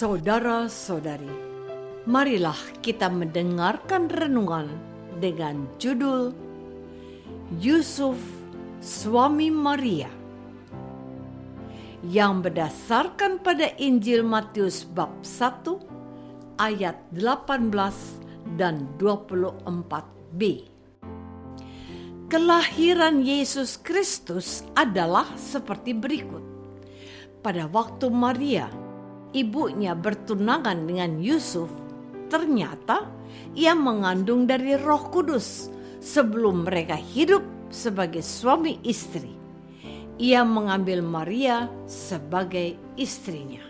Saudara-saudari, marilah kita mendengarkan renungan dengan judul Yusuf, suami Maria, yang berdasarkan pada Injil Matius bab 1 ayat 18 dan 24b. Kelahiran Yesus Kristus adalah seperti berikut. Pada waktu Maria, ibunya bertunangan dengan Yusuf, ternyata ia mengandung dari Roh Kudus sebelum mereka hidup sebagai suami istri. Ia mengambil Maria sebagai istrinya.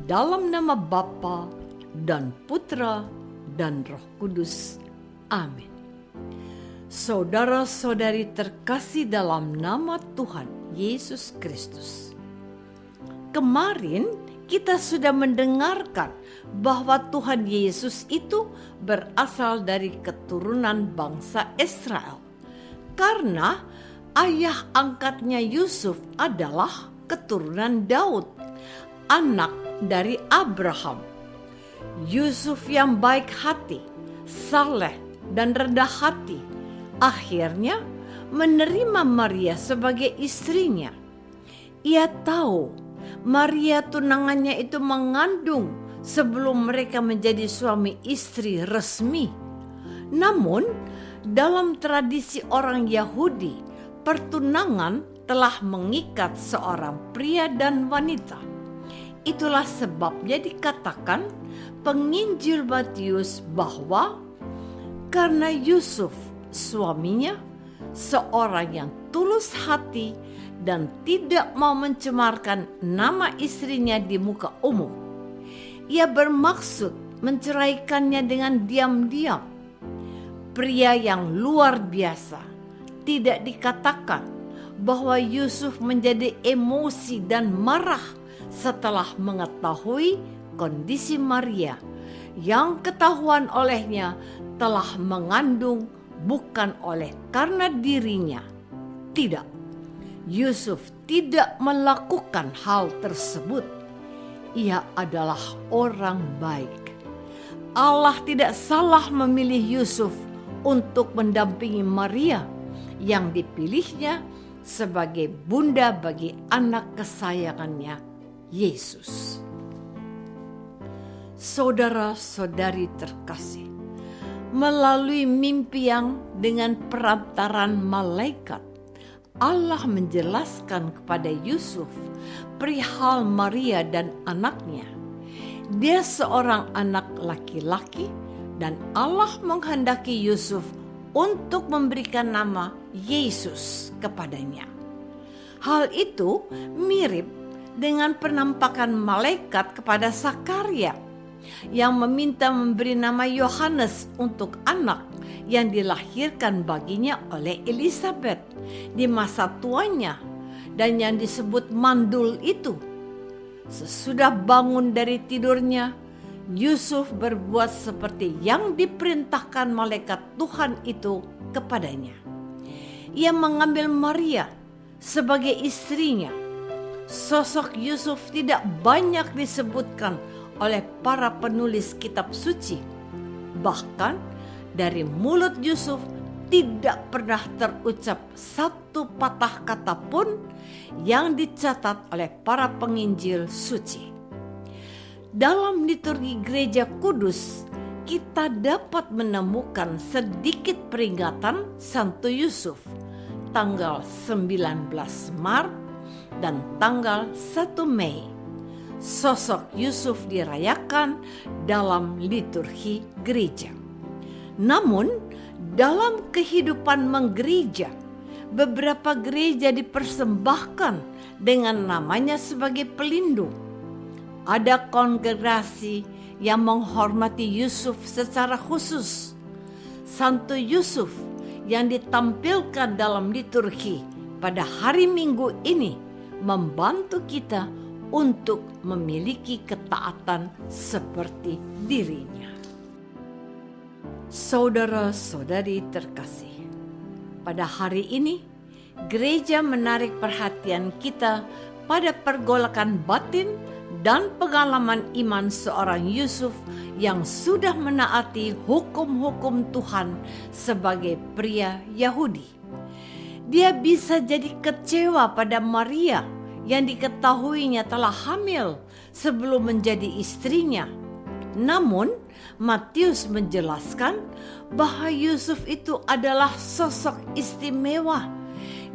Dalam nama Bapa dan Putra dan Roh Kudus. Amin. Saudara-saudari terkasih dalam nama Tuhan Yesus Kristus. Kemarin kita sudah mendengarkan bahwa Tuhan Yesus itu berasal dari keturunan bangsa Israel. Karena ayah angkatnya Yusuf adalah keturunan Daud, anak dari Abraham. Yusuf yang baik hati, saleh dan rendah hati, akhirnya menerima Maria sebagai istrinya. Ia tahu Maria tunangannya itu mengandung sebelum mereka menjadi suami istri resmi. Namun, dalam tradisi orang Yahudi, pertunangan telah mengikat seorang pria dan wanita. Itulah sebabnya dikatakan penginjil Matius bahwa karena Yusuf suaminya seorang yang tulus hati dan tidak mau mencemarkan nama istrinya di muka umum, ia bermaksud menceraikannya dengan diam-diam. Pria yang luar biasa. Tidak dikatakan bahwa Yusuf menjadi emosi dan marah setelah mengetahui kondisi Maria yang ketahuan olehnya telah mengandung bukan oleh karena dirinya. Tidak. Yusuf tidak melakukan hal tersebut. Ia adalah orang baik. Allah tidak salah memilih Yusuf untuk mendampingi Maria yang dipilihnya sebagai bunda bagi anak kesayangannya, Yesus. Saudara-saudari terkasih, melalui mimpi yang dengan perantaran malaikat, Allah menjelaskan kepada Yusuf perihal Maria dan anaknya. Dia seorang anak laki-laki dan Allah menghendaki Yusuf untuk memberikan nama Yesus kepadanya. Hal itu mirip dengan penampakan malaikat kepada Sakaria yang meminta memberi nama Yohanes untuk anak yang dilahirkan baginya oleh Elisabet di masa tuanya dan yang disebut mandul itu. Sesudah bangun dari tidurnya, Yusuf berbuat seperti yang diperintahkan malaikat Tuhan itu kepadanya. Ia mengambil Maria sebagai istrinya. Sosok Yusuf tidak banyak disebutkan oleh para penulis kitab suci. Bahkan dari mulut Yusuf tidak pernah terucap satu patah kata pun yang dicatat oleh para penginjil suci. Dalam liturgi Gereja Kudus, kita dapat menemukan sedikit peringatan Santo Yusuf, tanggal 19 Maret dan tanggal 1 Mei. Sosok Yusuf dirayakan dalam liturgi gereja. Namun, dalam kehidupan menggereja, beberapa gereja dipersembahkan dengan namanya sebagai pelindung. Ada kongregasi yang menghormati Yusuf secara khusus. Santo Yusuf yang ditampilkan dalam liturgi pada hari Minggu ini membantu kita untuk memiliki ketaatan seperti dirinya. Saudara-saudari terkasih, pada hari ini gereja menarik perhatian kita pada pergolakan batin dan pengalaman iman seorang Yusuf yang sudah menaati hukum-hukum Tuhan sebagai pria Yahudi. Dia bisa jadi kecewa pada Maria yang diketahuinya telah hamil sebelum menjadi istrinya. Namun, Matius menjelaskan bahwa Yusuf itu adalah sosok istimewa.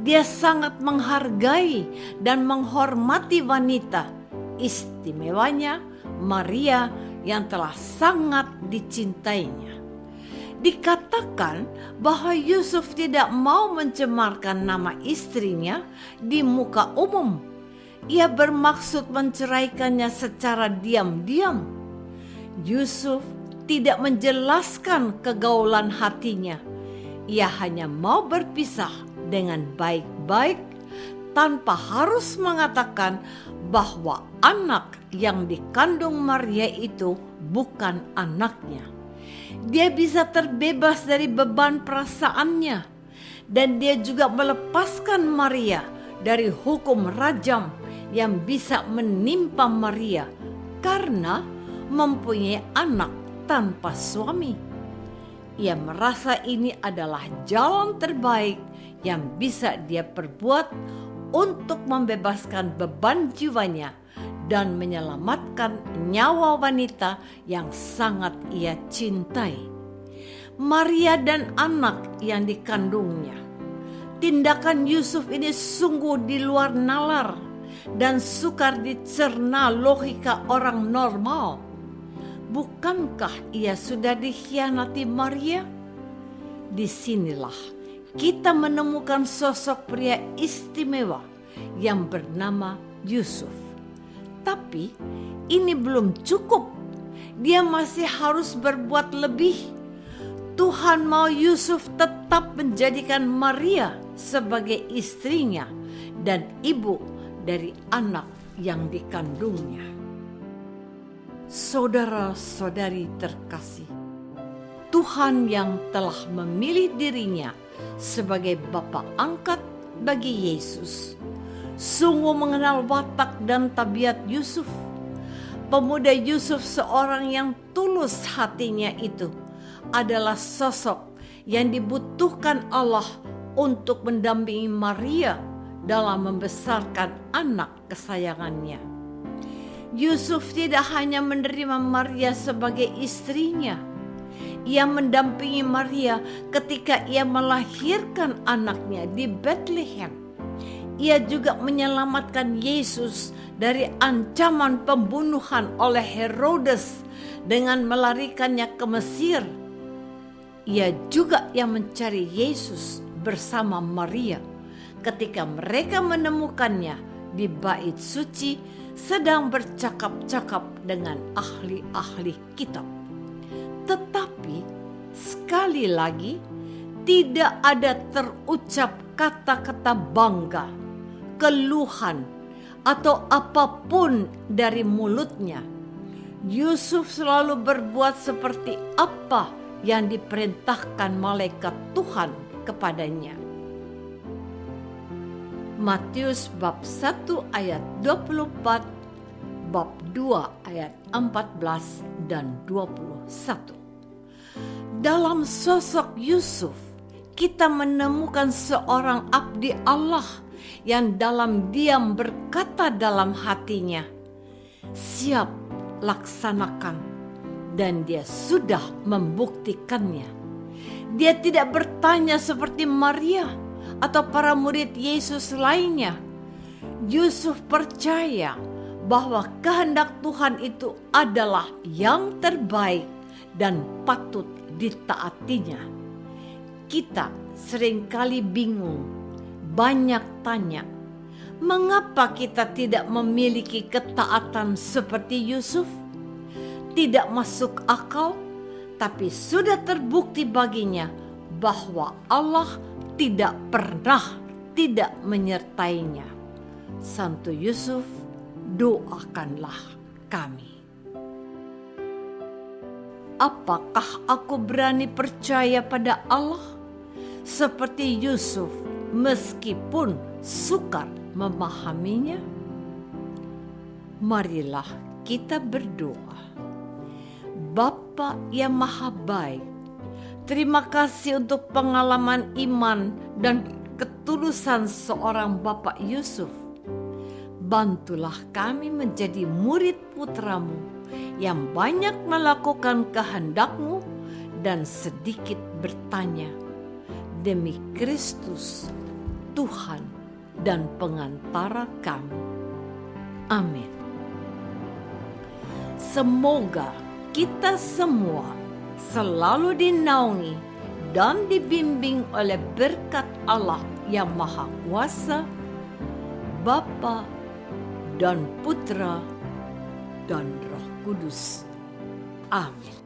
Dia sangat menghargai dan menghormati wanita istimewanya Maria yang telah sangat dicintainya. Dikatakan bahwa Yusuf tidak mau mencemarkan nama istrinya di muka umum. Ia bermaksud menceraikannya secara diam-diam. Yusuf tidak menjelaskan kegaulan hatinya. Ia hanya mau berpisah dengan baik-baik tanpa harus mengatakan bahwa anak yang dikandung Maria itu bukan anaknya. Dia bisa terbebas dari beban perasaannya, dan dia juga melepaskan Maria dari hukum rajam yang bisa menimpa Maria karena mempunyai anak tanpa suami. Ia merasa ini adalah jalan terbaik yang bisa dia perbuat untuk membebaskan beban jiwanya dan menyelamatkan nyawa wanita yang sangat ia cintai, Maria dan anak yang dikandungnya. Tindakan Yusuf ini sungguh di luar nalar dan sukar dicerna logika orang normal. Bukankah ia sudah dikhianati Maria? Disinilah kita menemukan sosok pria istimewa yang bernama Yusuf. Tapi ini belum cukup. Dia masih harus berbuat lebih. Tuhan mau Yusuf tetap menjadikan Maria sebagai istrinya dan ibu dari anak yang dikandungnya. Saudara-saudari terkasih, Tuhan yang telah memilih dirinya sebagai bapa angkat bagi Yesus sungguh mengenal watak dan tabiat Yusuf. Pemuda Yusuf, seorang yang tulus hatinya itu, adalah sosok yang dibutuhkan Allah untuk mendampingi Maria dalam membesarkan anak kesayangannya. Yusuf tidak hanya menerima Maria sebagai istrinya. Ia mendampingi Maria ketika ia melahirkan anaknya di Bethlehem. Ia juga menyelamatkan Yesus dari ancaman pembunuhan oleh Herodes dengan melarikannya ke Mesir. Ia juga yang mencari Yesus bersama Maria ketika mereka menemukannya di bait suci sedang bercakap-cakap dengan ahli-ahli kitab. Tetapi sekali lagi tidak ada terucap kata-kata bangga, keluhan, atau apapun dari mulutnya. Yusuf selalu berbuat seperti apa yang diperintahkan malaikat Tuhan kepadanya. Matius bab 1 ayat 24, bab 2 ayat 14 dan 21. Dalam sosok Yusuf, kita menemukan seorang abdi Allah yang dalam diam berkata dalam hatinya, "Siap, laksanakan," dan dia sudah membuktikannya. Dia tidak bertanya seperti Maria atau para murid Yesus lainnya. Yusuf percaya bahwa kehendak Tuhan itu adalah yang terbaik dan patut ditaatinya. Kita seringkali bingung, banyak tanya, mengapa kita tidak memiliki ketaatan seperti Yusuf? Tidak masuk akal, tapi sudah terbukti baginya bahwa Allah tidak pernah tidak menyertainya. Santo Yusuf, doakanlah kami. Apakah aku berani percaya pada Allah seperti Yusuf meskipun sukar memahaminya? Marilah kita berdoa. Bapa yang Maha Baik, terima kasih untuk pengalaman iman dan ketulusan seorang Bapak Yusuf. Bantulah kami menjadi murid putramu yang banyak melakukan kehendak-Mu dan sedikit bertanya. Demi Kristus, Tuhan dan pengantara kami. Amin. Semoga kita semua selalu dinaungi dan dibimbing oleh berkat Allah yang Maha Kuasa, Bapa dan Putra dan Roh Kudus. Amin.